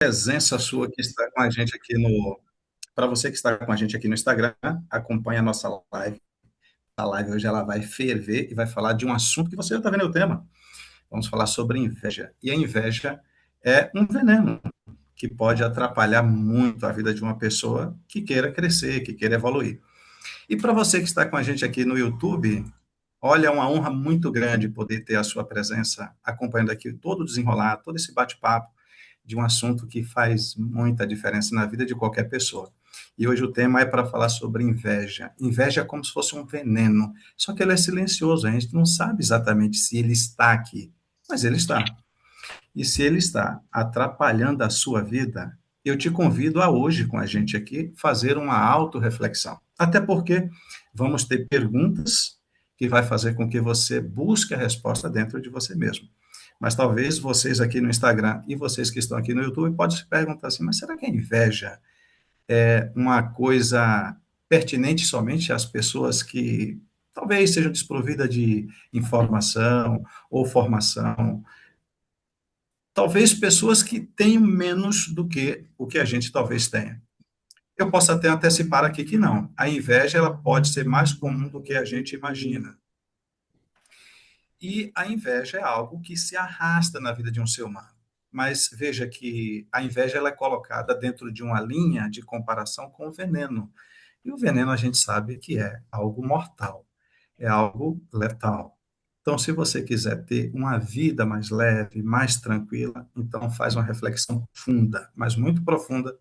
Presença sua que está com a gente aqui no. Para você que está com a gente aqui no Instagram, acompanhe a nossa live. A live hoje ela vai ferver e vai falar de um assunto que você já está vendo o tema. Vamos falar sobre inveja. E a inveja é um veneno que pode atrapalhar muito a vida de uma pessoa que queira crescer, que queira evoluir. E para você que está com a gente aqui no YouTube, olha, é uma honra muito grande poder ter a sua presença acompanhando aqui todo o desenrolar, todo esse bate-papo de um assunto que faz muita diferença na vida de qualquer pessoa. E hoje o tema é para falar sobre inveja. Inveja é como se fosse um veneno, só que ele é silencioso, a gente não sabe exatamente se ele está aqui, mas ele está. E se ele está atrapalhando a sua vida, eu te convido a hoje com a gente aqui fazer uma autorreflexão. Até porque vamos ter perguntas que vai fazer com que você busque a resposta dentro de você mesmo. Mas talvez vocês aqui no Instagram e vocês que estão aqui no YouTube podem se perguntar assim, mas será que a inveja é uma coisa pertinente somente às pessoas que talvez sejam desprovidas de informação ou formação, talvez pessoas que tenham menos do que o que a gente talvez tenha. Eu posso até antecipar aqui que não. A inveja ela pode ser mais comum do que a gente imagina. E a inveja é algo que se arrasta na vida de um ser humano. Mas veja que a inveja ela é colocada dentro de uma linha de comparação com o veneno. E o veneno a gente sabe que é algo mortal, é algo letal. Então, se você quiser ter uma vida mais leve, mais tranquila, então faz uma reflexão profunda, mas muito profunda,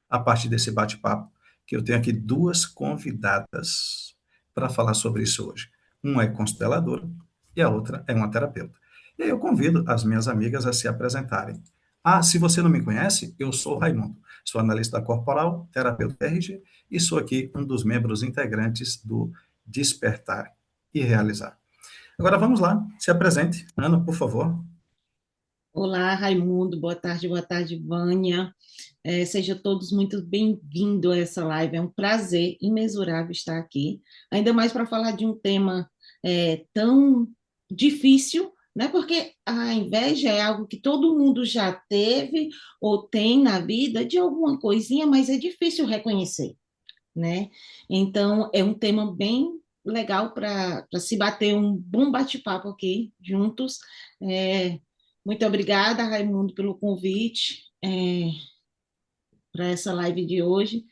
a partir desse bate-papo, que eu tenho aqui duas convidadas para falar sobre isso hoje. Uma é consteladora e a outra é uma terapeuta. E aí eu convido as minhas amigas a se apresentarem. Ah, se você não me conhece, eu sou Raimundo, sou analista corporal, terapeuta RG e sou aqui um dos membros integrantes do Despertar e Realizar. Agora vamos lá, se apresente. Ana, por favor. Olá, Raimundo. Boa tarde, Vânia. Sejam todos muito bem-vindos a essa live. É um prazer imensurável estar aqui, ainda mais para falar de um tema tão difícil, né? Porque a inveja é algo que todo mundo já teve ou tem na vida de alguma coisinha, mas é difícil reconhecer, né? Então, é um tema bem legal para se bater um bom bate-papo aqui juntos. É, Muito obrigada, Raimundo, pelo convite para essa live de hoje.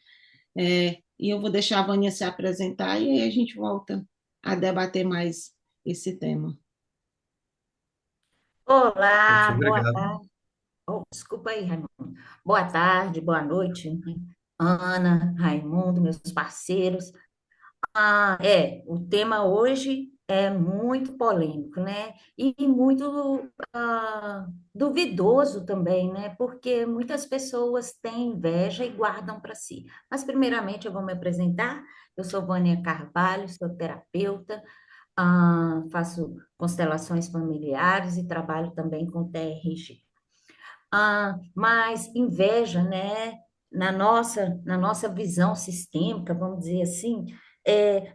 E eu vou deixar a Vânia se apresentar e aí a gente volta a debater mais esse tema. Muito Olá, boa obrigado. tarde. Oh, desculpa aí, Raimundo. Boa tarde, boa noite, Ana, Raimundo, meus parceiros. O tema hoje é muito polêmico, né? E muito duvidoso também, né? Porque muitas pessoas têm inveja e guardam para si. Mas, primeiramente, eu vou me apresentar. Eu sou Vânia Carvalho, sou terapeuta, faço constelações familiares e trabalho também com TRG. Mas inveja, né? Na nossa visão sistêmica, vamos dizer assim, é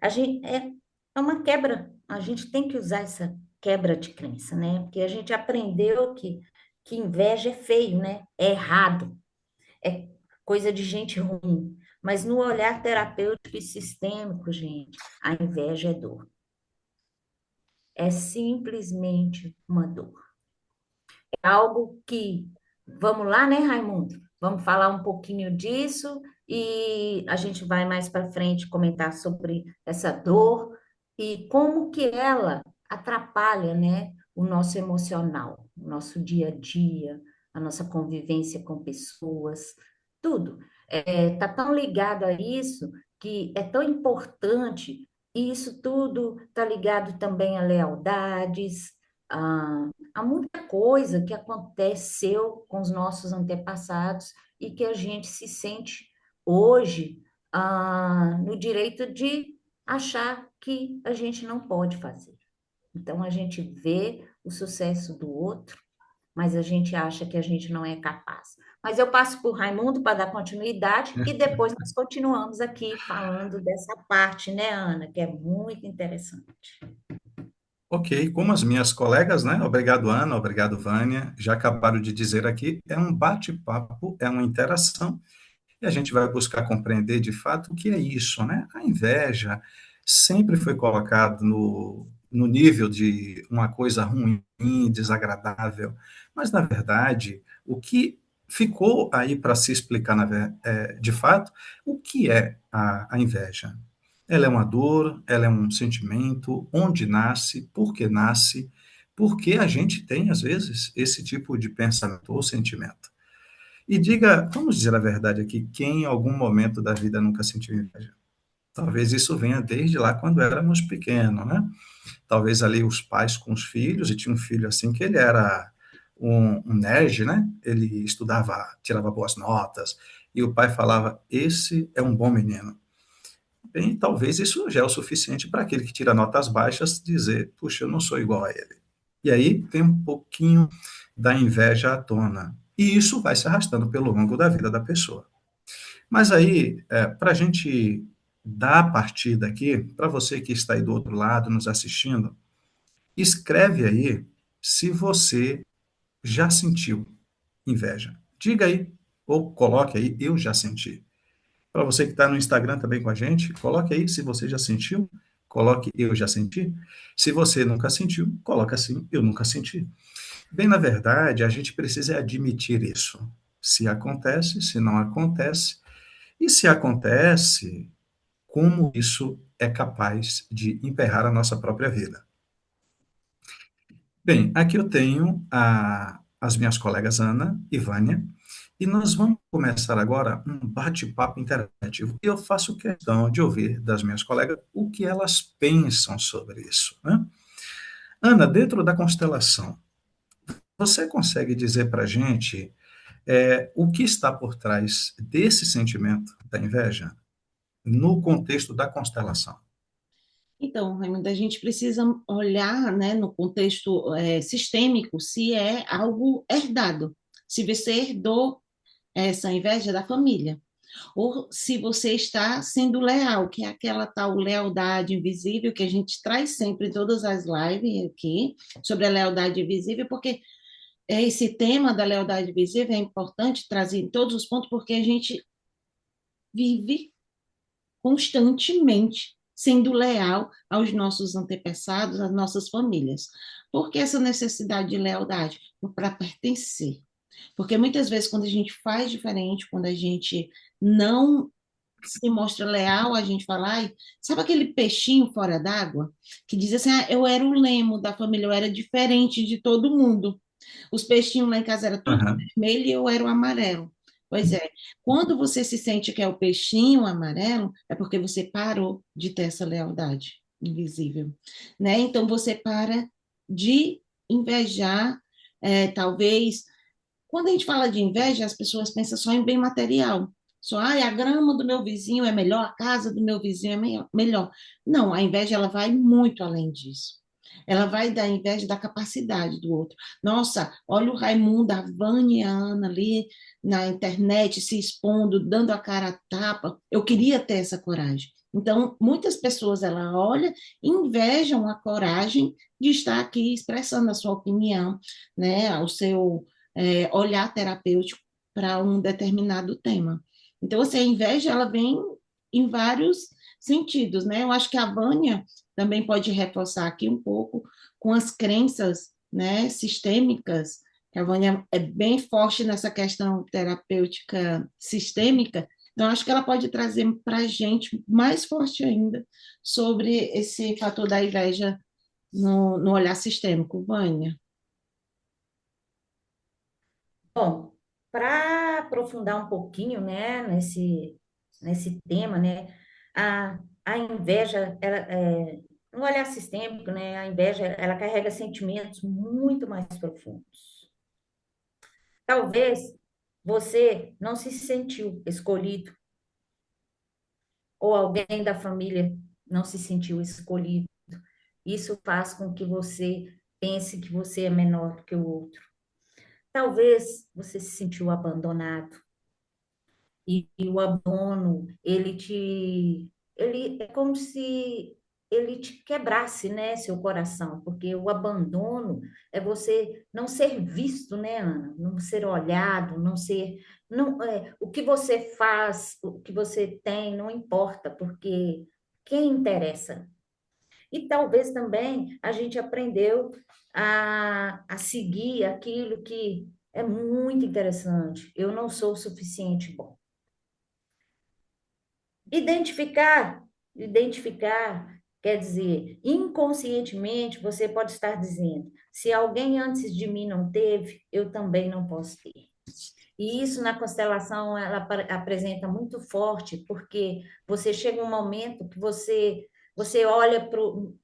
uma quebra. A gente tem que usar essa quebra de crença, né? Porque a gente aprendeu que inveja é feio, né? É errado, é coisa de gente ruim. Mas no olhar terapêutico e sistêmico, gente, a inveja é dor. É simplesmente uma dor. É algo que, vamos lá, né, Raimundo? Vamos falar um pouquinho disso e a gente vai mais para frente comentar sobre essa dor e como que ela atrapalha, né, o nosso emocional, o nosso dia a dia, a nossa convivência com pessoas, tudo. Tá tão ligado a isso que é tão importante e isso tudo está ligado também a lealdades, há muita coisa que aconteceu com os nossos antepassados e que a gente se sente hoje, no direito de achar que a gente não pode fazer. Então, a gente vê o sucesso do outro, mas a gente acha que a gente não é capaz. Mas eu passo por Raimundo para dar continuidade e depois nós continuamos aqui falando dessa parte, né, Ana, que é muito interessante. Ok, como as minhas colegas, né? Obrigado, Ana, obrigado, Vânia, já acabaram de dizer aqui, é um bate-papo, é uma interação, e a gente vai buscar compreender de fato o que é isso, né? A inveja sempre foi colocado no nível de uma coisa ruim, desagradável, mas na verdade, o que ficou aí para se explicar de fato, o que é a inveja? Ela é uma dor, ela é um sentimento, onde nasce, por que a gente tem, às vezes, esse tipo de pensamento ou sentimento. E diga, vamos dizer a verdade aqui, quem em algum momento da vida nunca sentiu inveja? Talvez isso venha desde lá quando éramos pequenos, né? Talvez ali os pais com os filhos, e tinha um filho assim que ele era um nerd, né? Ele estudava, tirava boas notas, e o pai falava: Esse é um bom menino. Bem, talvez isso já é o suficiente para aquele que tira notas baixas dizer: Puxa, eu não sou igual a ele. E aí tem um pouquinho da inveja à tona. E isso vai se arrastando pelo longo da vida da pessoa. Mas aí, para a gente dar a partida aqui, para você que está aí do outro lado nos assistindo, escreve aí se você já sentiu inveja. Diga aí, ou coloque aí, eu já senti. Para você que está no Instagram também com a gente, coloque aí se você já sentiu, coloque eu já senti. Se você nunca sentiu, coloque assim, eu nunca senti. Bem, na verdade, a gente precisa admitir isso. Se acontece, se não acontece, e se acontece, como isso é capaz de emperrar a nossa própria vida. Bem, aqui eu tenho as minhas colegas Ana e Vânia, e nós vamos começar agora um bate-papo interativo. E eu faço questão de ouvir das minhas colegas o que elas pensam sobre isso, né? Ana, dentro da constelação, você consegue dizer para a gente o que está por trás desse sentimento da inveja no contexto da constelação? Então, Raimundo, a gente precisa olhar, né, no contexto sistêmico se é algo herdado, se você herdou essa inveja da família, ou se você está sendo leal, que é aquela tal lealdade invisível que a gente traz sempre em todas as lives aqui, sobre a lealdade invisível, porque esse tema da lealdade invisível é importante trazer em todos os pontos, porque a gente vive constantemente sendo leal aos nossos antepassados, às nossas famílias. Por que essa necessidade de lealdade? Para pertencer. Porque muitas vezes, quando a gente faz diferente, quando a gente não se mostra leal, a gente fala, ai, sabe aquele peixinho fora d'água? Que diz assim, ah, eu era o lemo da família, eu era diferente de todo mundo. Os peixinhos lá em casa eram tudo Aham, vermelho e eu era o amarelo. Pois é, quando você se sente que é o peixinho amarelo, é porque você parou de ter essa lealdade invisível, né? Então você para de invejar, talvez. Quando a gente fala de inveja, as pessoas pensam só em bem material. Só, a grama do meu vizinho é melhor, a casa do meu vizinho é melhor. Não, a inveja ela vai muito além disso. Ela vai da inveja da capacidade do outro. Nossa, olha o Raimundo, a Vânia e a Ana ali na internet se expondo, dando a cara a tapa. Eu queria ter essa coragem. Então, muitas pessoas ela olha, invejam a coragem de estar aqui expressando a sua opinião, né, o seu olhar terapêutico para um determinado tema. Então, assim, a inveja ela vem em vários sentidos, né? Eu acho que a Vânia também pode reforçar aqui um pouco com as crenças, né, sistêmicas, que a Vânia é bem forte nessa questão terapêutica sistêmica, então acho que ela pode trazer para a gente mais forte ainda sobre esse fator da inveja no olhar sistêmico, Vânia. Bom, para aprofundar um pouquinho, né, nesse tema, né, a inveja, no olhar sistêmico, né, a inveja, ela carrega sentimentos muito mais profundos. Talvez você não se sentiu escolhido, ou alguém da família não se sentiu escolhido. Isso faz com que você pense que você é menor que o outro. Talvez você se sentiu abandonado. E o abandono, ele é como se ele te quebrasse, né, seu coração, porque o abandono é você não ser visto, né, Ana? Não ser olhado, não ser, não, o que você faz, o que você tem, não importa, porque quem interessa? E talvez também a gente aprendeu a seguir aquilo que é muito interessante. Eu não sou o suficiente bom. Identificar quer dizer, inconscientemente você pode estar dizendo: se alguém antes de mim não teve, eu também não posso ter. E isso na constelação ela apresenta muito forte, porque você chega um momento que você olha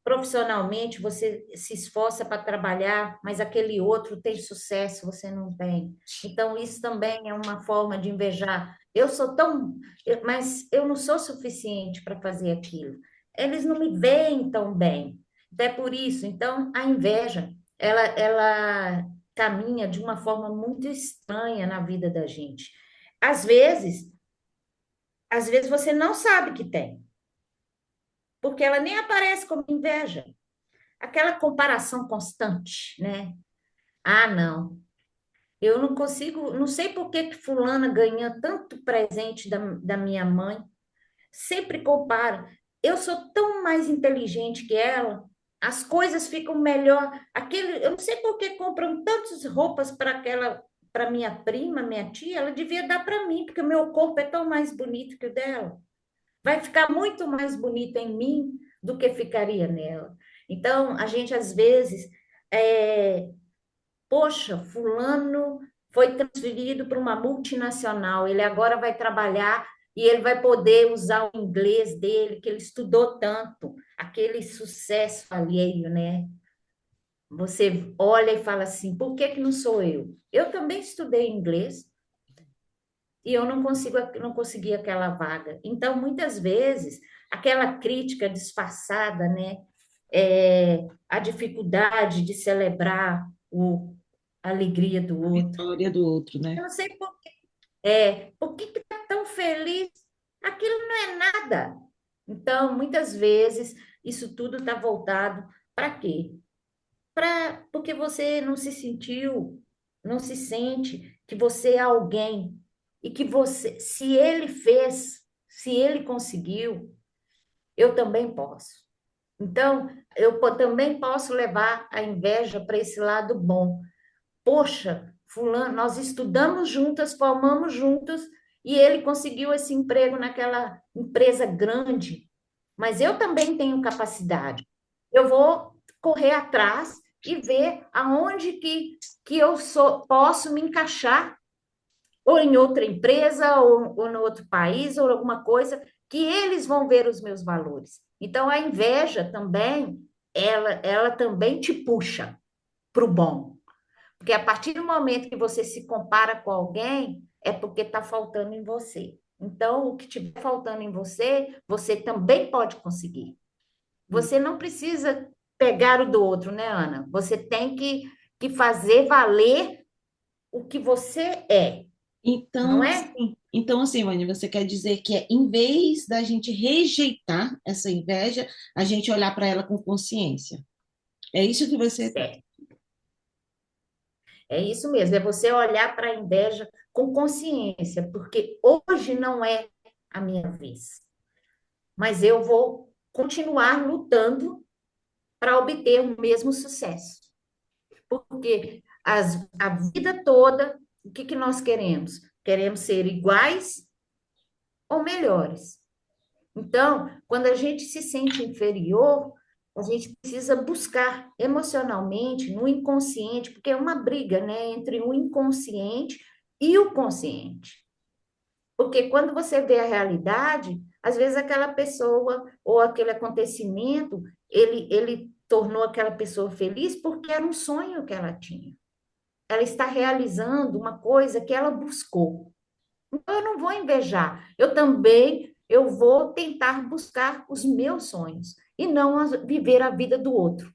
profissionalmente, você se esforça para trabalhar, mas aquele outro tem sucesso, você não tem. Então isso também é uma forma de invejar. Mas eu não sou suficiente para fazer aquilo. Eles não me veem tão bem. Até por isso, então a inveja, ela caminha de uma forma muito estranha na vida da gente. Às vezes, às vezes você não sabe que tem, porque ela nem aparece como inveja. Aquela comparação constante, né? Ah, não. Eu não consigo, não sei por que que fulana ganha tanto presente da minha mãe. Sempre compara. Eu sou tão mais inteligente que ela. As coisas ficam melhor. Eu não sei por que compram tantas roupas para minha prima, minha tia, ela devia dar para mim, porque o meu corpo é tão mais bonito que o dela. Vai ficar muito mais bonito em mim do que ficaria nela. Então, a gente às vezes, é, poxa, fulano foi transferido para uma multinacional, ele agora vai trabalhar e ele vai poder usar o inglês dele, que ele estudou tanto, aquele sucesso alheio, né? Você olha e fala assim, por que que não sou eu? Eu também estudei inglês e eu não consegui aquela vaga. Então, muitas vezes, aquela crítica disfarçada, né? A dificuldade de celebrar a alegria do A outro. vitória do outro, né? Eu não sei por que que tá tão feliz? Aquilo não é nada. Então, muitas vezes, isso tudo está voltado para quê? Porque você não se sentiu, não se sente que você é alguém e que você, se ele fez, se ele conseguiu, eu também posso. Então, também posso levar a inveja para esse lado bom. Poxa, fulano, nós estudamos juntas, formamos juntas, e ele conseguiu esse emprego naquela empresa grande, mas eu também tenho capacidade. Eu vou correr atrás e ver aonde que posso me encaixar, ou em outra empresa, ou no outro país, ou alguma coisa, que eles vão ver os meus valores. Então, a inveja também, ela também te puxa para o bom. Porque a partir do momento que você se compara com alguém, é porque está faltando em você. Então, o que estiver faltando em você, você também pode conseguir. Você não precisa pegar o do outro, né, Ana? Você tem que fazer valer o que você é, não é? Então, assim, Vânia, você quer dizer que em vez da gente rejeitar essa inveja, a gente olhar para ela com consciência. É isso que você. É, é isso mesmo, é você olhar para a inveja com consciência, porque hoje não é a minha vez, mas eu vou continuar lutando para obter o mesmo sucesso. Porque a vida toda, o que nós queremos? Queremos ser iguais ou melhores. Então, quando a gente se sente inferior, a gente precisa buscar emocionalmente, no inconsciente, porque é uma briga, né, entre o inconsciente e o consciente. Porque quando você vê a realidade, às vezes aquela pessoa ou aquele acontecimento, ele tornou aquela pessoa feliz porque era um sonho que ela tinha. Ela está realizando uma coisa que ela buscou. Então, eu não vou invejar. Eu vou tentar buscar os meus sonhos e não viver a vida do outro.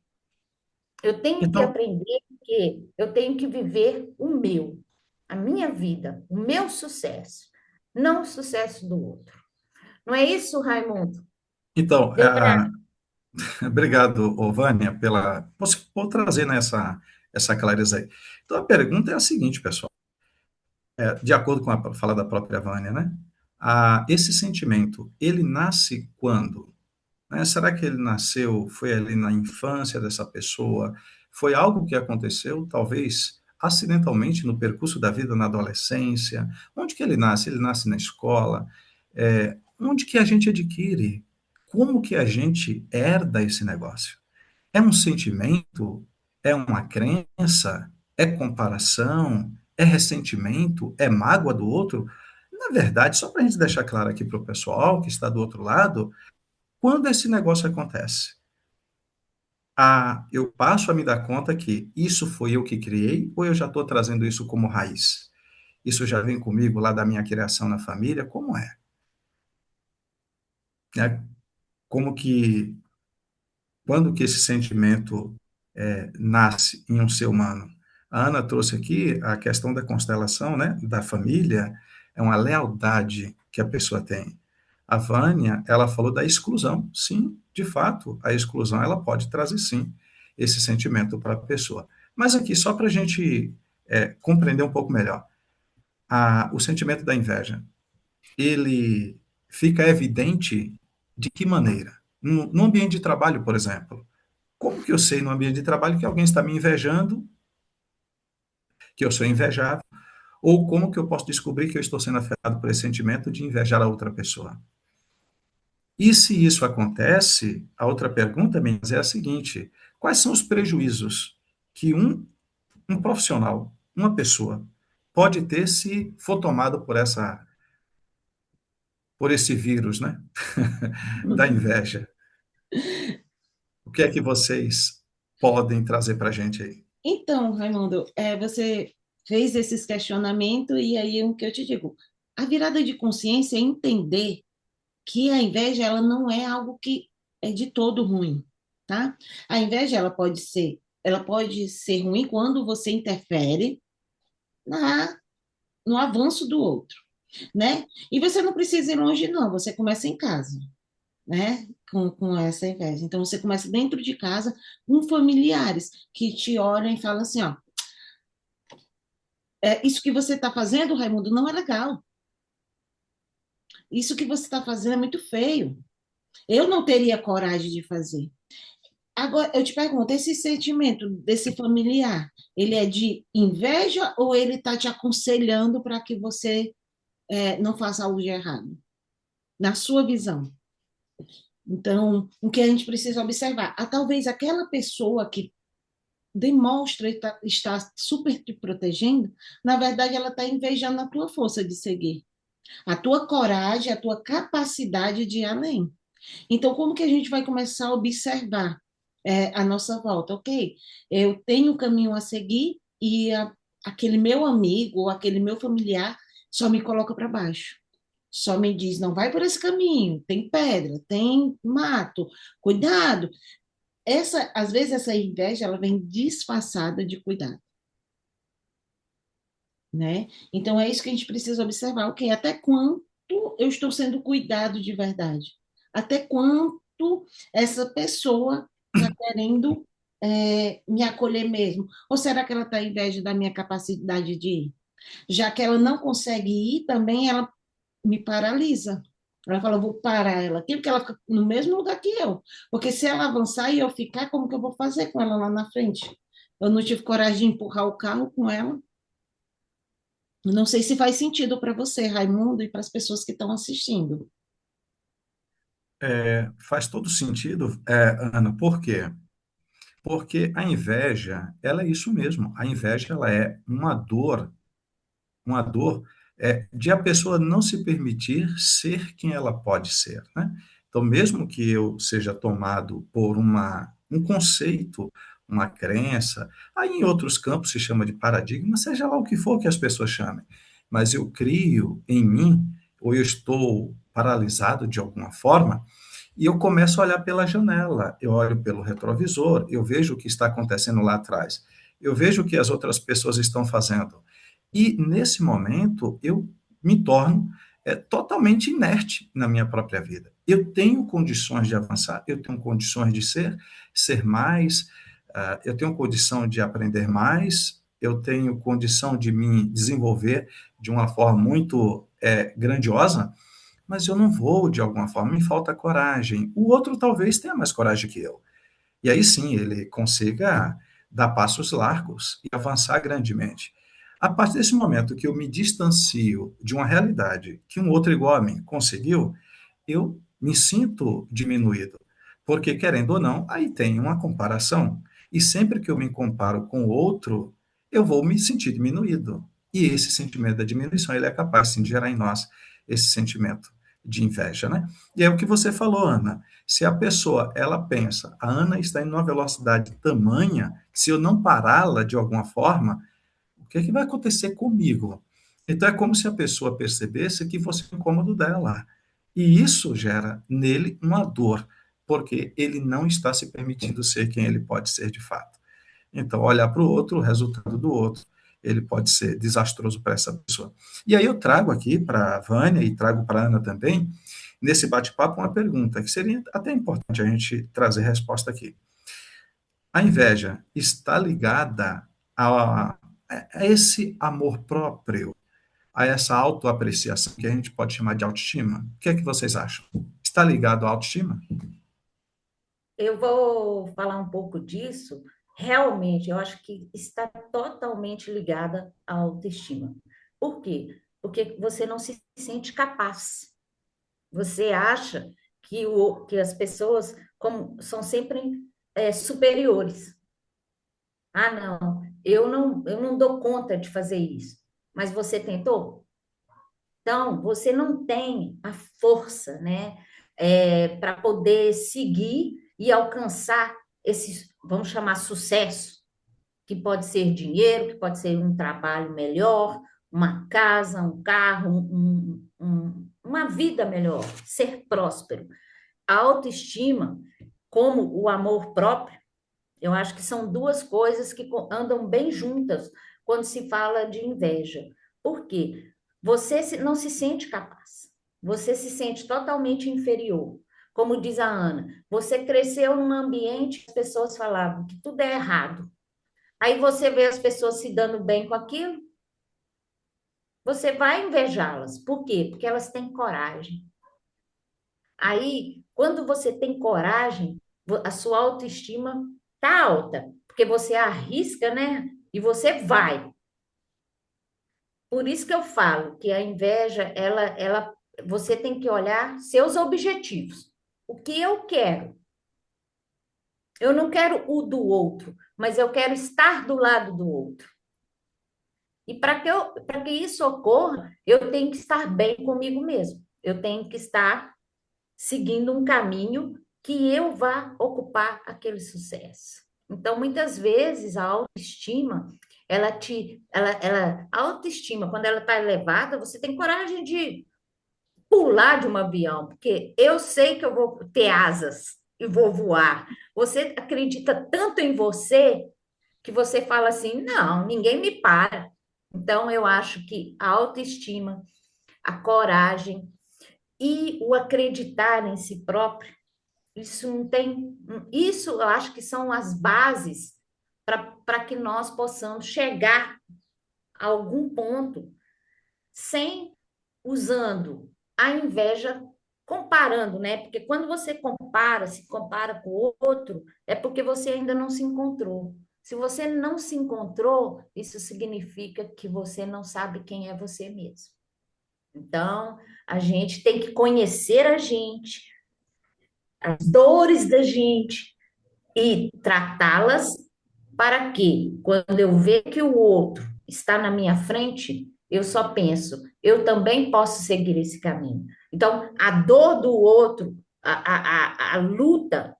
Eu tenho que Então, aprender que eu tenho que viver o meu, a minha vida, o meu sucesso, não o sucesso do outro. Não é isso, Raimundo? então, Deu para Obrigado, ô, Vânia, por trazer essa clareza aí. Então, a pergunta é a seguinte, pessoal. De acordo com a fala da própria Vânia, né? Esse sentimento, ele nasce quando? Né? Será que ele nasceu, foi ali na infância dessa pessoa? Foi algo que aconteceu, talvez, acidentalmente no percurso da vida na adolescência? Onde que ele nasce? Ele nasce na escola? Onde que a gente adquire? Como que a gente herda esse negócio? É um sentimento? É uma crença? É comparação? É ressentimento? É mágoa do outro? Na verdade, só para a gente deixar claro aqui para o pessoal que está do outro lado, quando esse negócio acontece, eu passo a me dar conta que isso foi eu que criei ou eu já estou trazendo isso como raiz? Isso já vem comigo lá da minha criação na família? Como é? Né? Como que quando que esse sentimento nasce em um ser humano? A Ana trouxe aqui a questão da constelação, né, da família, é uma lealdade que a pessoa tem. A Vânia, ela falou da exclusão. Sim, de fato, a exclusão ela pode trazer, sim, esse sentimento para a pessoa. Mas aqui, só para a gente compreender um pouco melhor, o sentimento da inveja, ele fica evidente de que maneira? No ambiente de trabalho, por exemplo. Como que eu sei no ambiente de trabalho que alguém está me invejando, que eu sou invejável? Ou como que eu posso descobrir que eu estou sendo afetado por esse sentimento de invejar a outra pessoa? E se isso acontece, a outra pergunta, Mendes, é a seguinte: quais são os prejuízos que um profissional, uma pessoa, pode ter se for tomado por esse vírus, né? Da inveja? O que é que vocês podem trazer para a gente aí? Então, Raimundo, você fez esses questionamentos e aí o que eu te digo, a virada de consciência é entender que a inveja ela não é algo que é de todo ruim, tá? A inveja ela pode ser ruim quando você interfere na, no avanço do outro, né? E você não precisa ir longe, não, você começa em casa, né? Com essa inveja. Então, você começa dentro de casa com familiares que te olham e falam assim, ó, isso que você está fazendo, Raimundo, não é legal. Isso que você está fazendo é muito feio. Eu não teria coragem de fazer. Agora, eu te pergunto, esse sentimento desse familiar, ele é de inveja ou ele está te aconselhando para que você não faça algo de errado? Na sua visão. Então, o que a gente precisa observar? Talvez aquela pessoa que demonstra estar super te protegendo, na verdade, ela está invejando a tua força de seguir, a tua coragem, a tua capacidade de ir além. Então, como que a gente vai começar a observar a nossa volta? Ok, eu tenho um caminho a seguir e aquele meu amigo ou aquele meu familiar só me coloca para baixo. Só me diz, não vai por esse caminho, tem pedra, tem mato, cuidado. Às vezes essa inveja, ela vem disfarçada de cuidado, né? Então é isso que a gente precisa observar, ok, até quanto eu estou sendo cuidado de verdade? Até quanto essa pessoa está querendo me acolher mesmo? Ou será que ela está inveja da minha capacidade de ir? Já que ela não consegue ir, também ela me paralisa. Ela fala, eu vou parar ela aqui, porque ela fica no mesmo lugar que eu. Porque se ela avançar e eu ficar, como que eu vou fazer com ela lá na frente? Eu não tive coragem de empurrar o carro com ela. Não sei se faz sentido para você, Raimundo, e para as pessoas que estão assistindo. Faz todo sentido, Ana, por quê? Porque a inveja, ela é isso mesmo. A inveja, ela é uma dor de a pessoa não se permitir ser quem ela pode ser, né? Então, mesmo que eu seja tomado por um conceito, uma crença, aí em outros campos se chama de paradigma, seja lá o que for que as pessoas chamem, mas eu crio em mim, ou eu estou paralisado de alguma forma, e eu começo a olhar pela janela, eu olho pelo retrovisor, eu vejo o que está acontecendo lá atrás, eu vejo o que as outras pessoas estão fazendo. E nesse momento eu me torno totalmente inerte na minha própria vida. Eu tenho condições de avançar, eu tenho condições de ser mais, eu tenho condição de aprender mais, eu tenho condição de me desenvolver de uma forma muito grandiosa, mas eu não vou de alguma forma, me falta coragem. O outro talvez tenha mais coragem que eu. E aí sim ele consiga dar passos largos e avançar grandemente. A partir desse momento que eu me distancio de uma realidade que um outro igual a mim conseguiu, eu me sinto diminuído. Porque, querendo ou não, aí tem uma comparação. E sempre que eu me comparo com o outro, eu vou me sentir diminuído. E esse sentimento da diminuição, ele é capaz, sim, de gerar em nós esse sentimento de inveja, né? E é o que você falou, Ana. Se a pessoa, ela pensa, a Ana está em uma velocidade tamanha, que se eu não pará-la de alguma forma, o que é que vai acontecer comigo? Então é como se a pessoa percebesse que você é incômodo dela. E isso gera nele uma dor, porque ele não está se permitindo ser quem ele pode ser de fato. Então, olhar para o outro, o resultado do outro, ele pode ser desastroso para essa pessoa. E aí eu trago aqui para a Vânia e trago para a Ana também, nesse bate-papo, uma pergunta que seria até importante a gente trazer resposta aqui. A inveja está ligada a esse amor próprio, a essa autoapreciação que a gente pode chamar de autoestima? O que é que vocês acham? Está ligado à autoestima? Eu vou falar um pouco disso. Realmente, eu acho que está totalmente ligada à autoestima. Por quê? Porque você não se sente capaz. Você acha que as pessoas como, são sempre superiores. Ah, não, eu não dou conta de fazer isso. Mas você tentou? Então, você não tem a força, né, para poder seguir e alcançar esses, vamos chamar, sucesso, que pode ser dinheiro, que pode ser um trabalho melhor, uma casa, um carro, uma vida melhor, ser próspero. A autoestima, como o amor próprio, eu acho que são duas coisas que andam bem juntas quando se fala de inveja. Por quê? Não se sente capaz. Você se sente totalmente inferior. Como diz a Ana, você cresceu num ambiente que as pessoas falavam que tudo é errado. Aí você vê as pessoas se dando bem com aquilo, você vai invejá-las. Por quê? Porque elas têm coragem. Aí, quando você tem coragem, a sua autoestima tá alta, porque você arrisca, né? E você vai. Por isso que eu falo que a inveja, você tem que olhar seus objetivos. O que eu quero? Eu não quero o do outro, mas eu quero estar do lado do outro. E para que isso ocorra, eu tenho que estar bem comigo mesmo. Eu tenho que estar seguindo um caminho que eu vá ocupar aquele sucesso. Então, muitas vezes, a autoestima, a autoestima, quando ela está elevada, você tem coragem de pular de um avião, porque eu sei que eu vou ter asas e vou voar. Você acredita tanto em você que você fala assim: não, ninguém me para. Então, eu acho que a autoestima, a coragem e o acreditar em si próprio, isso não tem. Isso eu acho que são as bases para que nós possamos chegar a algum ponto sem usando a inveja comparando, né? Porque quando você compara, se compara com o outro, é porque você ainda não se encontrou. Se você não se encontrou, isso significa que você não sabe quem é você mesmo. Então, a gente tem que conhecer a gente, as dores da gente e tratá-las para que, quando eu ver que o outro está na minha frente, eu só penso, eu também posso seguir esse caminho. Então, a dor do outro, a luta,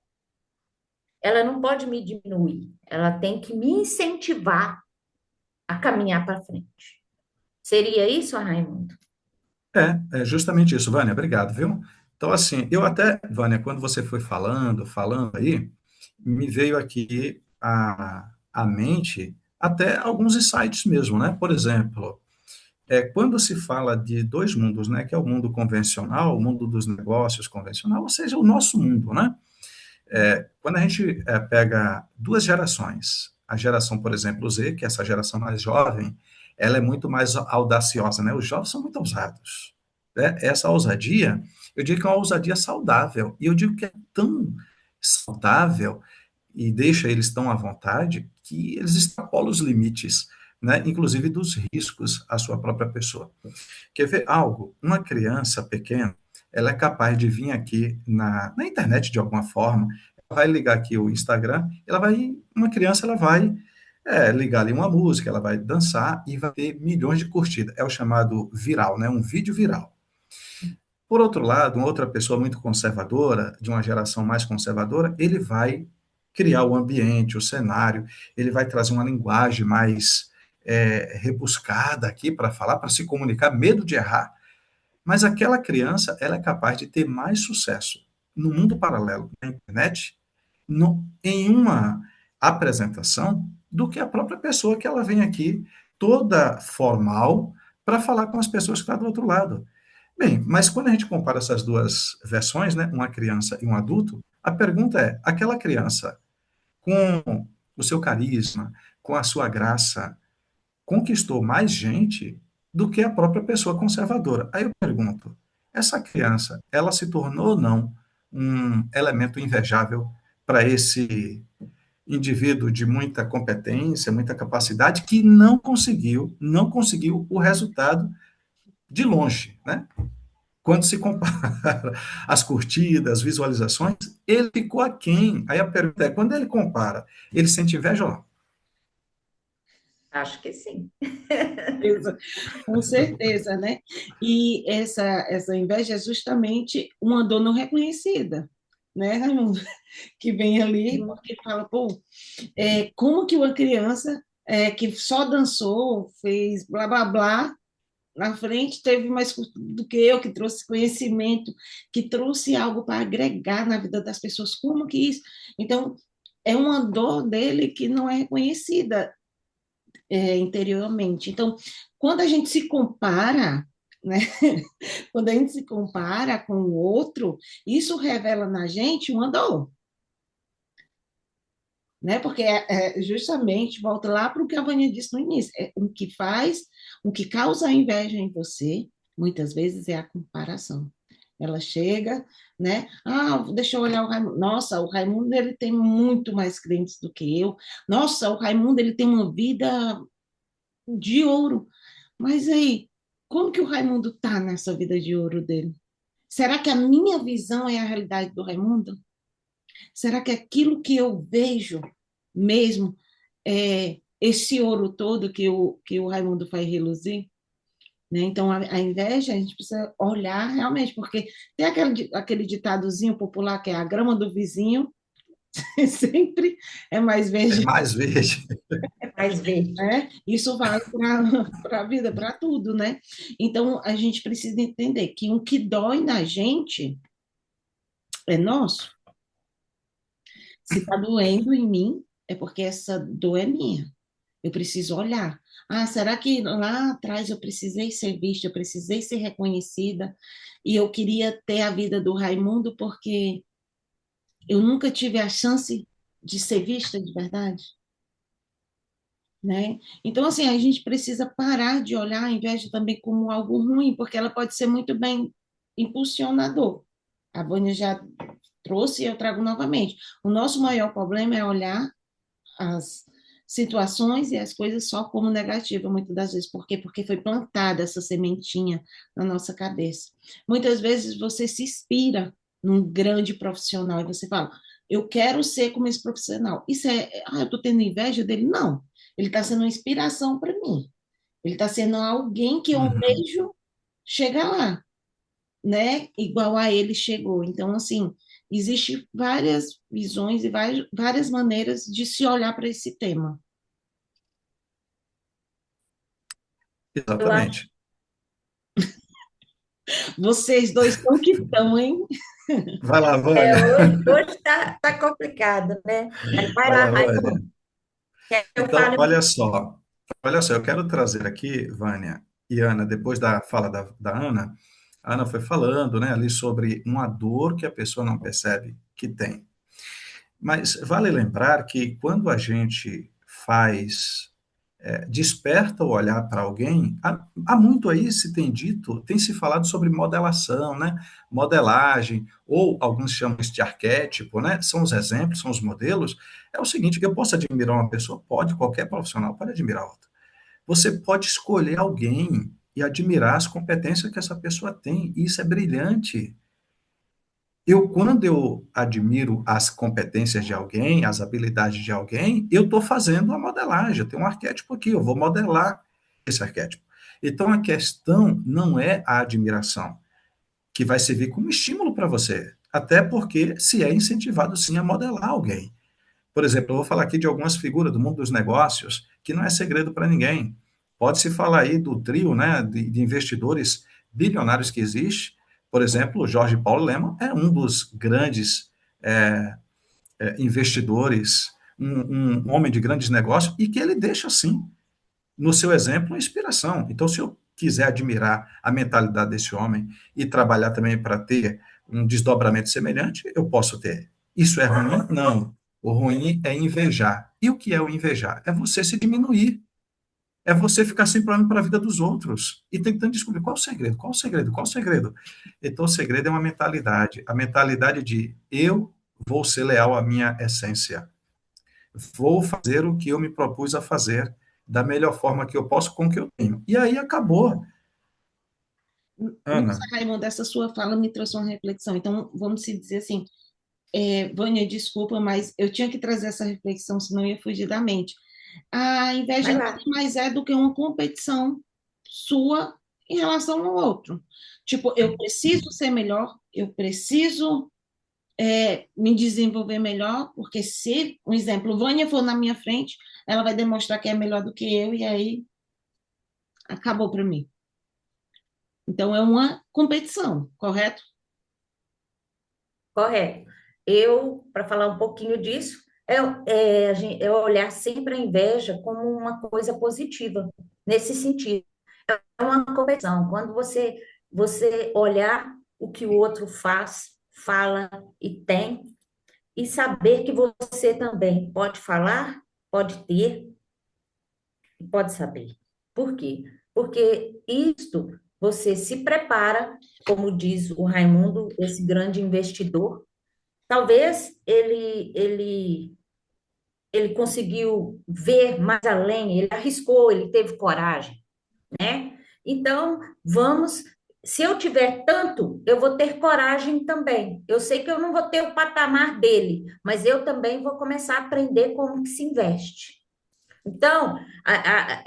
ela não pode me diminuir, ela tem que me incentivar a caminhar para frente. Seria isso, Raimundo? É justamente isso, Vânia, obrigado, viu? Então, assim, eu até, Vânia, quando você foi falando aí, me veio aqui à mente até alguns insights mesmo, né? Por exemplo, quando se fala de dois mundos, né, que é o mundo convencional, o mundo dos negócios convencional, ou seja, o nosso mundo, né? Quando a gente pega duas gerações, a geração, por exemplo, Z, que é essa geração mais jovem, ela é muito mais audaciosa, né? Os jovens são muito ousados, né? Essa ousadia, eu digo que é uma ousadia saudável, e eu digo que é tão saudável e deixa eles tão à vontade que eles extrapolam os limites, né? Inclusive dos riscos à sua própria pessoa. Quer ver algo? Uma criança pequena, ela é capaz de vir aqui na internet de alguma forma, ela vai ligar aqui o Instagram, uma criança, ela vai ligar ali uma música, ela vai dançar e vai ter milhões de curtidas. É o chamado viral, né? Um vídeo viral. Por outro lado, uma outra pessoa muito conservadora, de uma geração mais conservadora, ele vai criar o ambiente, o cenário, ele vai trazer uma linguagem mais rebuscada aqui para falar, para se comunicar, medo de errar. Mas aquela criança, ela é capaz de ter mais sucesso no mundo paralelo, na internet, em uma apresentação, do que a própria pessoa que ela vem aqui toda formal para falar com as pessoas que estão do outro lado. Bem, mas quando a gente compara essas duas versões, né, uma criança e um adulto, a pergunta é: aquela criança, com o seu carisma, com a sua graça, conquistou mais gente do que a própria pessoa conservadora? Aí eu pergunto: essa criança, ela se tornou ou não um elemento invejável para esse indivíduo de muita competência, muita capacidade, que não conseguiu o resultado de longe, né? Quando se compara as curtidas, as visualizações, ele ficou aquém. Aí a pergunta é: quando ele compara, ele sente inveja ou não? Acho que sim. Com certeza, né? E essa inveja é justamente uma dor não reconhecida, né, Raimundo? Que vem ali porque fala, pô, como que uma criança que só dançou, fez blá blá blá, na frente teve mais do que eu, que trouxe conhecimento, que trouxe algo para agregar na vida das pessoas. Como que isso? Então, é uma dor dele que não é reconhecida interiormente. Então, quando a gente se compara, né? Quando a gente se compara com o outro, isso revela na gente uma dor, né? Porque justamente volta lá para o que a Vânia disse no início, o que causa a inveja em você, muitas vezes é a comparação. Ela chega, né? Ah, deixa eu olhar o Raimundo. Nossa, o Raimundo ele tem muito mais clientes do que eu. Nossa, o Raimundo ele tem uma vida de ouro. Mas aí, como que o Raimundo tá nessa vida de ouro dele? Será que a minha visão é a realidade do Raimundo? Será que aquilo que eu vejo mesmo é esse ouro todo que o Raimundo faz reluzir? Né? Então, a inveja, a gente precisa olhar realmente, porque tem aquele ditadozinho popular que é a grama do vizinho sempre é mais É verde, mais verde. É mais verde. né? Isso vale para a vida, para tudo, né? Então, a gente precisa entender que o que dói na gente é nosso. Se está doendo em mim, é porque essa dor é minha. Eu preciso olhar. Ah, será que lá atrás eu precisei ser vista, eu precisei ser reconhecida e eu queria ter a vida do Raimundo porque eu nunca tive a chance de ser vista de verdade, né? Então, assim, a gente precisa parar de olhar a inveja também como algo ruim, porque ela pode ser muito bem impulsionador. A Vânia já trouxe e eu trago novamente. O nosso maior problema é olhar as situações e as coisas só como negativa, muitas das vezes. Por quê? Porque foi plantada essa sementinha na nossa cabeça. Muitas vezes você se inspira num grande profissional e você fala, eu quero ser como esse profissional. Isso eu estou tendo inveja dele? Não. Ele está sendo uma inspiração para mim. Ele está sendo alguém que eu Uhum. almejo chegar lá, né? Igual a ele chegou. Então, assim, existe várias visões e várias maneiras de se olhar para esse tema. Eu acho, Exatamente. Vocês dois estão que estão, hein? Vai lá, Vânia. hoje tá complicado, né? Mas vai Vai lá, lá, Vânia. Raimundo. Quer que eu Então, fale? olha só. Olha só, eu quero trazer aqui, Vânia, E Ana, depois da fala da Ana, a Ana foi falando, né, ali sobre uma dor que a pessoa não percebe que tem. Mas vale lembrar que quando a gente faz, desperta o olhar para alguém, há muito aí se tem dito, tem se falado sobre modelação, né? Modelagem, ou alguns chamam isso de arquétipo, né? São os exemplos, são os modelos. É o seguinte, que eu posso admirar uma pessoa, pode, qualquer profissional pode admirar outra. Você pode escolher alguém e admirar as competências que essa pessoa tem, e isso é brilhante. Quando eu admiro as competências de alguém, as habilidades de alguém, eu estou fazendo uma modelagem. Eu tenho um arquétipo aqui, eu vou modelar esse arquétipo. Então, a questão não é a admiração, que vai servir como estímulo para você. Até porque se é incentivado, sim, a modelar alguém. Por exemplo, eu vou falar aqui de algumas figuras do mundo dos negócios, que não é segredo para ninguém. Pode-se falar aí do trio, né, de investidores bilionários que existe. Por exemplo, o Jorge Paulo Lemann é um dos grandes investidores, um homem de grandes negócios, e que ele deixa, sim, no seu exemplo, uma inspiração. Então, se eu quiser admirar a mentalidade desse homem e trabalhar também para ter um desdobramento semelhante, eu posso ter. Isso é ruim? Não. O ruim é invejar. E o que é o invejar? É você se diminuir. É você ficar sempre olhando para a vida dos outros e tentando descobrir qual é o segredo, qual é o segredo, qual é o segredo. Então, o segredo é uma mentalidade. A mentalidade de eu vou ser leal à minha essência. Vou fazer o que eu me propus a fazer da melhor forma que eu posso com o que eu tenho. E aí acabou, Nossa, Ana. Raimundo, essa sua fala me trouxe uma reflexão. Então, vamos se dizer assim, Vânia, desculpa, mas eu tinha que trazer essa reflexão, senão eu ia fugir da mente. A inveja Vai nada lá. mais é do que uma competição sua em relação ao outro. Tipo, eu preciso ser melhor, eu preciso me desenvolver melhor, porque se, um exemplo, Vânia for na minha frente, ela vai demonstrar que é melhor do que eu, e aí acabou para mim. Então, é uma competição, correto? Correto. Para falar um pouquinho disso, é olhar sempre a inveja como uma coisa positiva, nesse sentido. É uma competição. Quando você olhar o que o outro faz, fala e tem, e saber que você também pode falar, pode ter e pode saber. Por quê? Porque isto você se prepara, como diz o Raimundo, esse grande investidor. Talvez ele conseguiu ver mais além, ele arriscou, ele teve coragem, né? Então, se eu tiver tanto, eu vou ter coragem também. Eu sei que eu não vou ter o patamar dele, mas eu também vou começar a aprender como que se investe. Então,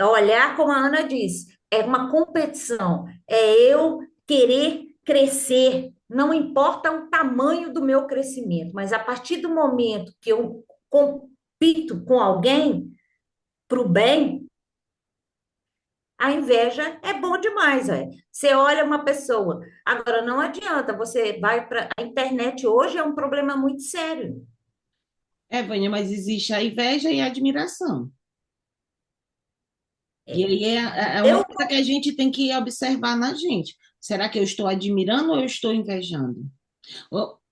olhar como a Ana disse, é uma competição, é eu querer crescer, não importa o tamanho do meu crescimento, mas a partir do momento que eu compito com alguém para o bem, a inveja é bom demais, é. Você olha uma pessoa, agora não adianta, você vai para a internet hoje é um problema muito sério. Vânia, mas existe a inveja e a admiração. E aí é uma Eu coisa que a gente tem que observar na gente. Será que eu estou admirando ou eu estou invejando?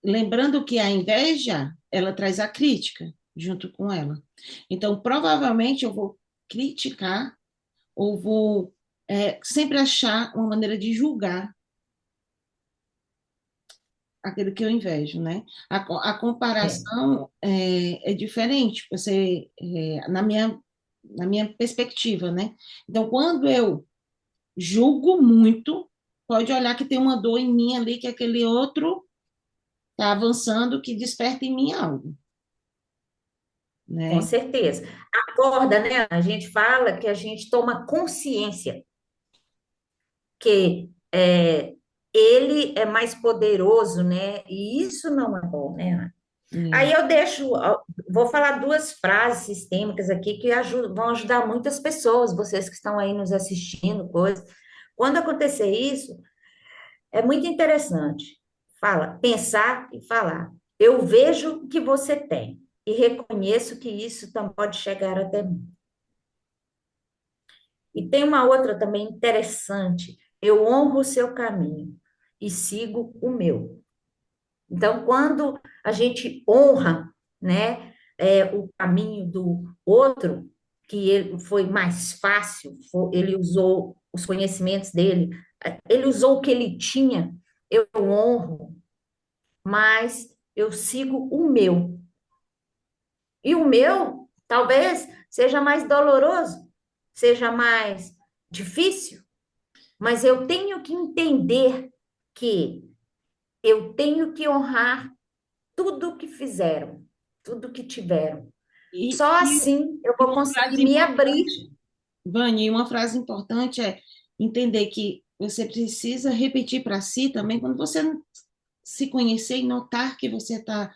Lembrando que a inveja, ela traz a crítica junto com ela. Então, provavelmente eu vou criticar ou vou sempre achar uma maneira de julgar aquilo que eu invejo, né? A é, comparação é diferente, na minha perspectiva, né? Então, quando eu julgo muito, pode olhar que tem uma dor em mim ali, que aquele outro está avançando, que desperta em mim algo, com né? certeza. Acorda, né? A gente fala que a gente toma consciência que ele é mais poderoso, né? E isso não é bom, né? Aí É. eu deixo, vou falar duas frases sistêmicas aqui que vão ajudar muitas pessoas, vocês que estão aí nos assistindo, coisa. Quando acontecer isso, é muito interessante. Fala, pensar e falar. Eu vejo o que você tem e reconheço que isso também pode chegar até mim. E tem uma outra também interessante. Eu honro o seu caminho e sigo o meu. Então, quando a gente honra, né, o caminho do outro, que ele foi mais fácil, ele usou os conhecimentos dele, ele usou o que ele tinha, eu honro, mas eu sigo o meu. E o meu, talvez, seja mais doloroso, seja mais difícil, mas eu tenho que entender que eu tenho que honrar tudo que fizeram, tudo que tiveram. E, Só e, assim eu e vou uma conseguir frase me abrir. importante, Vânia, e uma frase importante é entender que você precisa repetir para si também, quando você se conhecer e notar que você está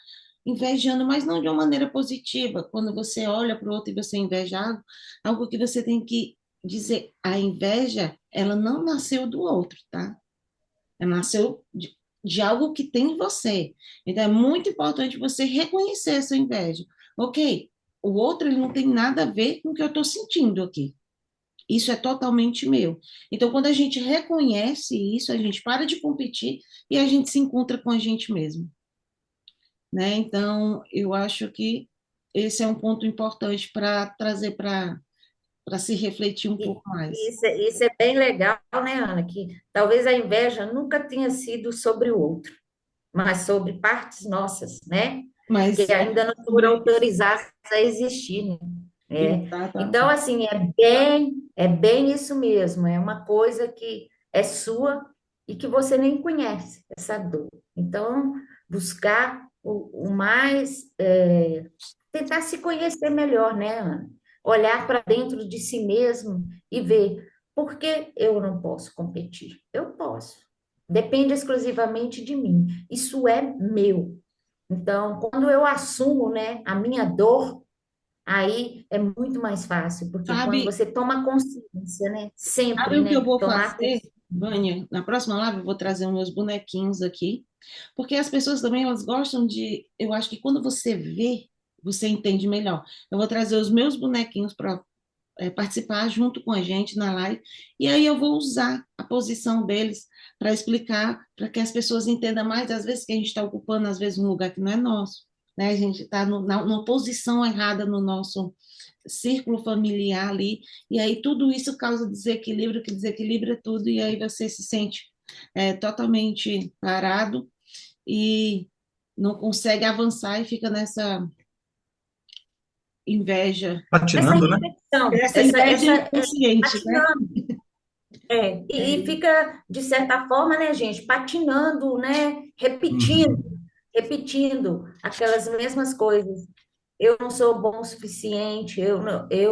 invejando, mas não de uma maneira positiva. Quando você olha para o outro e você inveja algo que você tem que dizer, a inveja, ela não nasceu do outro, tá? Ela nasceu de algo que tem em você. Então, é muito importante você reconhecer essa inveja. Ok, o outro ele não tem nada a ver com o que eu estou sentindo aqui. Isso é totalmente meu. Então, quando a gente reconhece isso, a gente para de competir e a gente se encontra com a gente mesmo, né? Então, eu acho que esse é um ponto importante para trazer para se refletir um pouco E mais. isso é bem legal, né, Ana? Que talvez a inveja nunca tenha sido sobre o outro, mas sobre partes nossas, né? Mas Que ainda não foram sobre isso, autorizadas a existir, né? Então, exatamente. assim, é bem isso mesmo. É uma coisa que é sua e que você nem conhece, essa dor. Então, buscar o mais, tentar se conhecer melhor, né, Ana? Olhar para dentro de si mesmo e ver por que eu não posso competir. Eu posso. Depende exclusivamente de mim. Isso é meu. Então, quando eu assumo, né, a minha dor, aí é muito mais fácil, porque quando Sabe, você toma consciência, né, sabe sempre, o que eu né, vou tomar fazer, consciência. Vânia? Na próxima live eu vou trazer os meus bonequinhos aqui, porque as pessoas também elas gostam de. Eu acho que quando você vê, você entende melhor. Eu vou trazer os meus bonequinhos para participar junto com a gente na live, e aí eu vou usar a posição deles para explicar, para que as pessoas entendam mais, às vezes que a gente está ocupando, às vezes, um lugar que não é nosso, né? A gente está numa posição errada no nosso círculo familiar ali, e aí tudo isso causa desequilíbrio, que desequilibra tudo, e aí você se sente totalmente parado e não consegue avançar e fica nessa inveja, Essa Patinando, né? reflexão, essa inveja inconsciente, né? patinando, e fica, de certa forma, né, gente, patinando, né, repetindo, Uhum. repetindo aquelas mesmas coisas. Eu não sou bom o suficiente, eu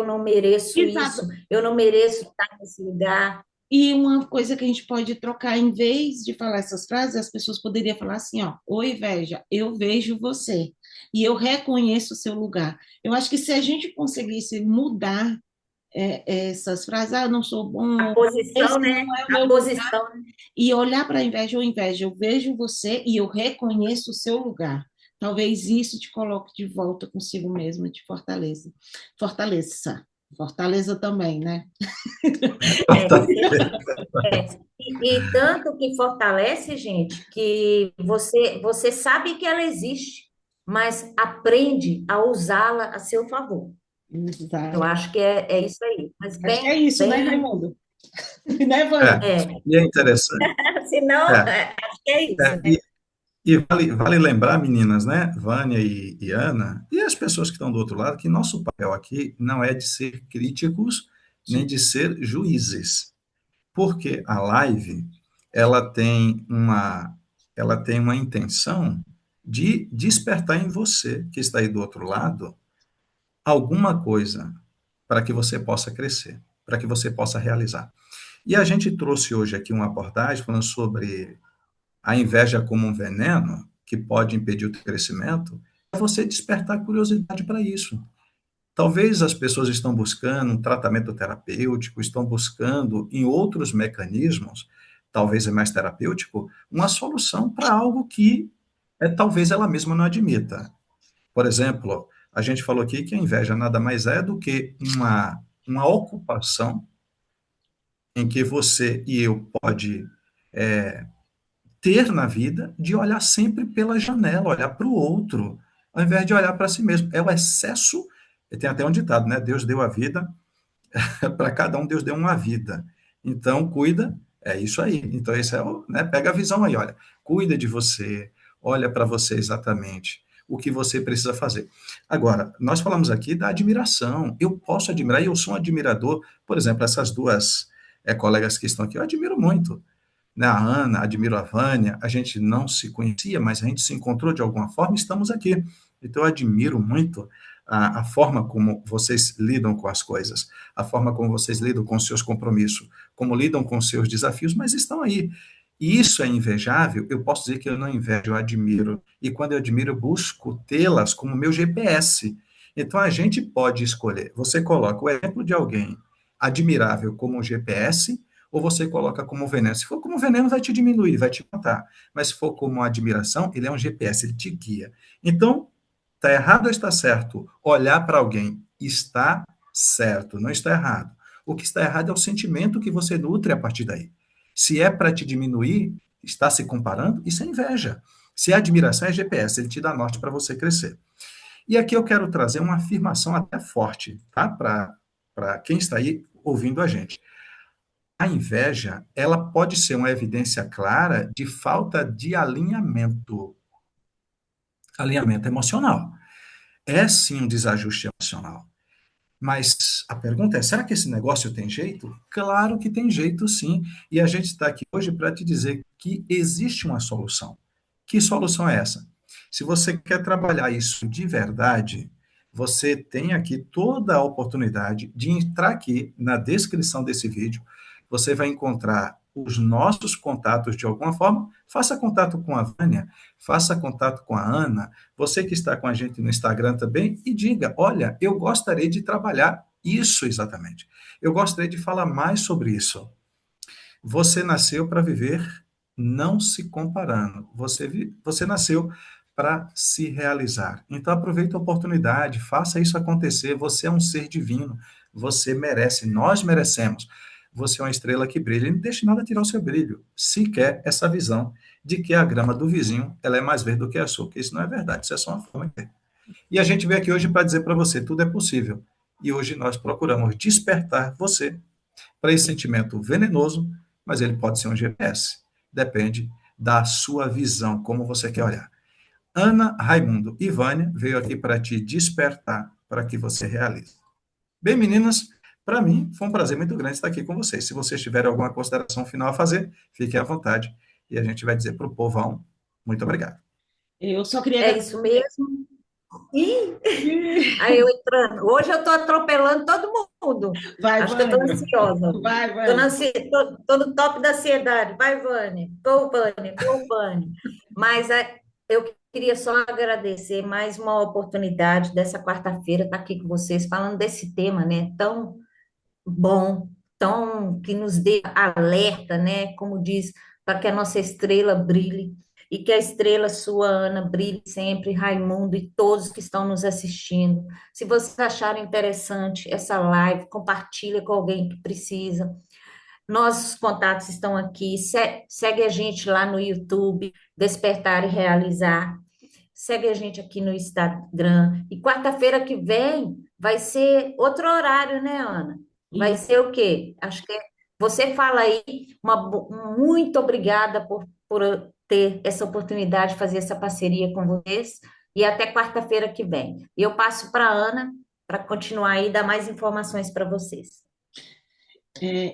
não mereço isso, Exato. eu não mereço estar nesse lugar. E uma coisa que a gente pode trocar, em vez de falar essas frases, as pessoas poderiam falar assim, ó, oi, inveja, eu vejo você e eu reconheço o seu lugar. Eu acho que se a gente conseguisse mudar essas frases, ah, eu não sou A bom, esse posição, não né? é o A meu lugar, posição. e olhar para a inveja, eu vejo você e eu reconheço o seu lugar. Talvez isso te coloque de volta consigo mesmo, te fortaleça. Fortaleça. Fortaleza também, né? E tanto que fortalece, gente, que você sabe que ela existe, mas aprende a usá-la a seu favor. Eu Exato. acho que é isso aí. Mas Acho que é bem, isso, né, bem, Raimundo? Né, É, Vânia? é. e é interessante. Senão, É, acho que é isso, né? e vale lembrar, meninas, né, Vânia e Ana, e as pessoas que estão do outro lado, que nosso papel aqui não é de ser críticos, nem Sim. de ser juízes, porque a live, ela tem uma, ela tem uma intenção de despertar em você, que está aí do outro lado, alguma coisa para que você possa crescer, para que você possa realizar. E a gente trouxe hoje aqui uma abordagem falando sobre a inveja como um veneno que pode impedir o crescimento, é você despertar curiosidade para isso. Talvez as pessoas estão buscando um tratamento terapêutico, estão buscando em outros mecanismos, talvez é mais terapêutico, uma solução para algo que talvez ela mesma não admita. Por exemplo, a gente falou aqui que a inveja nada mais é do que uma ocupação em que você e eu pode ter na vida de olhar sempre pela janela, olhar para o outro, ao invés de olhar para si mesmo. É o excesso, tem até um ditado, né? Deus deu a vida, para cada um Deus deu uma vida. Então, cuida, é isso aí. Então, esse é o, né? Pega a visão aí, olha, cuida de você, olha para você exatamente o que você precisa fazer. Agora, nós falamos aqui da admiração. Eu posso admirar, e eu sou um admirador, por exemplo, essas duas colegas que estão aqui, eu admiro muito, né, a Ana, admiro a Vânia, a gente não se conhecia, mas a gente se encontrou de alguma forma e estamos aqui. Então, eu admiro muito a forma como vocês lidam com as coisas, a forma como vocês lidam com os seus compromissos, como lidam com os seus desafios, mas estão aí. E isso é invejável, eu posso dizer que eu não invejo, eu admiro. E quando eu admiro, eu busco tê-las como meu GPS. Então, a gente pode escolher. Você coloca o exemplo de alguém admirável como um GPS, ou você coloca como veneno. Se for como veneno, vai te diminuir, vai te matar. Mas se for como admiração, ele é um GPS, ele te guia. Então, está errado ou está certo? Olhar para alguém está certo, não está errado. O que está errado é o sentimento que você nutre a partir daí. Se é para te diminuir, está se comparando, isso é inveja. Se é admiração, é GPS, ele te dá norte para você crescer. E aqui eu quero trazer uma afirmação até forte, tá? Para quem está aí ouvindo a gente. A inveja, ela pode ser uma evidência clara de falta de alinhamento, alinhamento emocional. É sim um desajuste emocional. Mas a pergunta é: será que esse negócio tem jeito? Claro que tem jeito, sim. E a gente está aqui hoje para te dizer que existe uma solução. Que solução é essa? Se você quer trabalhar isso de verdade, você tem aqui toda a oportunidade de entrar aqui na descrição desse vídeo. Você vai encontrar os nossos contatos de alguma forma. Faça contato com a Vânia, faça contato com a Ana, você que está com a gente no Instagram também, e diga: olha, eu gostaria de trabalhar isso exatamente. Eu gostaria de falar mais sobre isso. Você nasceu para viver não se comparando. Você nasceu para se realizar. Então aproveite a oportunidade, faça isso acontecer. Você é um ser divino. Você merece, nós merecemos. Você é uma estrela que brilha. E não deixe nada tirar o seu brilho. Se quer essa visão de que a grama do vizinho ela é mais verde do que a sua, que isso não é verdade, isso é só uma forma de ver. E a gente veio aqui hoje para dizer para você, tudo é possível. E hoje nós procuramos despertar você para esse sentimento venenoso, mas ele pode ser um GPS. Depende da sua visão, como você quer olhar. Ana, Raimundo e Vânia veio aqui para te despertar, para que você realize. Bem, meninas, para mim foi um prazer muito grande estar aqui com vocês. Se vocês tiverem alguma consideração final a fazer, fiquem à vontade e a gente vai dizer para o povão muito obrigado. Eu só queria É isso mesmo. Ih, agradecer. aí eu entrando. Hoje eu estou atropelando todo mundo. Vai, Acho que eu estou Vânia. ansiosa. Vai, Estou Vânia. tô no top da ansiedade. Vai, Vânia. Go, Vânia. Go, Vânia. Mas eu queria só agradecer mais uma oportunidade dessa quarta-feira estar aqui com vocês, falando desse tema, né? Tão bom, tão que nos dê alerta, né? Como diz, para que a nossa estrela brilhe e que a estrela sua, Ana, brilhe sempre, Raimundo e todos que estão nos assistindo. Se vocês acharem interessante essa live, compartilha com alguém que precisa. Nossos contatos estão aqui. Segue a gente lá no YouTube, Despertar e Realizar. Segue a gente aqui no Instagram. E quarta-feira que vem vai ser outro horário, né, Ana? Vai E ser o quê? Acho que você fala aí. Muito obrigada por ter essa oportunidade de fazer essa parceria com vocês. E até quarta-feira que vem. E eu passo para a Ana para continuar aí e dar mais informações para vocês.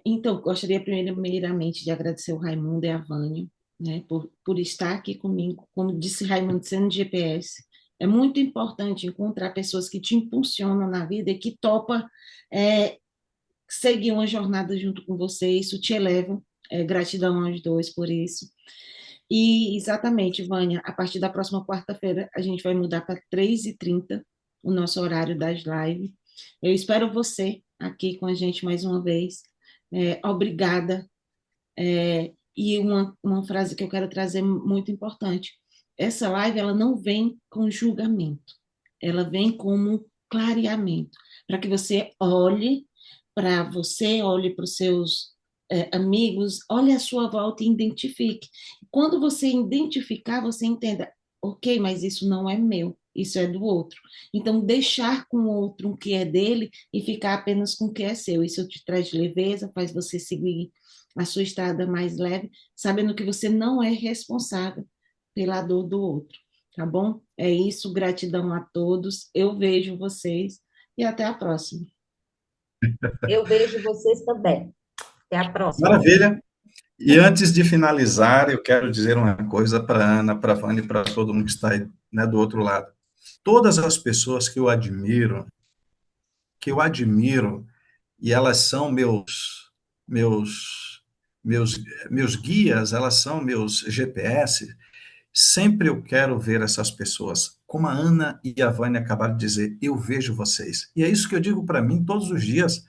então, gostaria primeiramente de agradecer o Raimundo e a Vânia, né, por estar aqui comigo. Como disse Raimundo, sendo GPS, é muito importante encontrar pessoas que te impulsionam na vida e que topa é, seguir uma jornada junto com você. Isso te eleva. Gratidão aos dois por isso. E, exatamente, Vânia, a partir da próxima quarta-feira, a gente vai mudar para 3h30 o nosso horário das lives. Eu espero você aqui com a gente mais uma vez. Obrigada. E uma frase que eu quero trazer muito importante. Essa live, ela não vem com julgamento. Ela vem como clareamento, para que você olhe para os seus amigos, olhe à sua volta e identifique. Quando você identificar, você entenda, ok, mas isso não é meu, isso é do outro. Então, deixar com o outro o que é dele e ficar apenas com o que é seu. Isso te traz leveza, faz você seguir a sua estrada mais leve, sabendo que você não é responsável pela dor do outro, tá bom? É isso, gratidão a todos. Eu vejo vocês e até a próxima. Eu vejo vocês também. Até a próxima. Maravilha. E antes de finalizar, eu quero dizer uma coisa para a Ana, para a Vânia e para todo mundo que está aí, né, do outro lado. Todas as pessoas que eu admiro, e elas são meus, meus, meus guias, elas são meus GPS, sempre eu quero ver essas pessoas. Como a Ana e a Vânia acabaram de dizer, eu vejo vocês. E é isso que eu digo para mim todos os dias.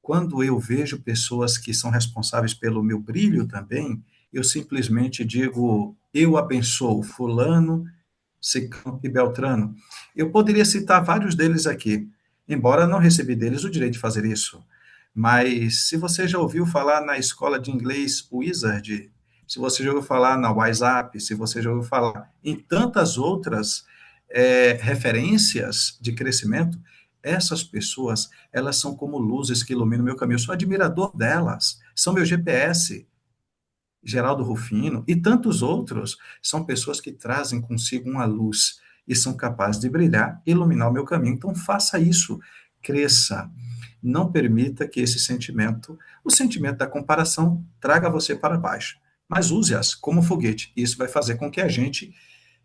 Quando eu vejo pessoas que são responsáveis pelo meu brilho também, eu simplesmente digo, eu abençoo fulano, ciclano e beltrano. Eu poderia citar vários deles aqui, embora não recebi deles o direito de fazer isso. Mas se você já ouviu falar na escola de inglês Wizard, se você já ouviu falar na WhatsApp, se você já ouviu falar em tantas outras referências de crescimento, essas pessoas, elas são como luzes que iluminam o meu caminho. Eu sou admirador delas, são meu GPS. Geraldo Rufino e tantos outros são pessoas que trazem consigo uma luz e são capazes de brilhar e iluminar o meu caminho. Então, faça isso, cresça. Não permita que esse sentimento, o sentimento da comparação, traga você para baixo. Mas use-as como foguete. Isso vai fazer com que a gente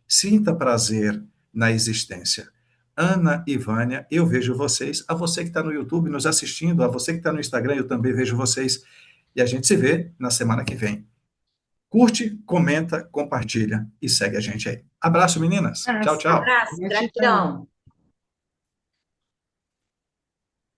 sinta prazer na existência. Ana e Vânia, eu vejo vocês. A você que está no YouTube nos assistindo, a você que está no Instagram, eu também vejo vocês. E a gente se vê na semana que vem. Curte, comenta, compartilha e segue a gente aí. Abraço, meninas. Tchau, tchau. Abraço, Gratidão. gratidão.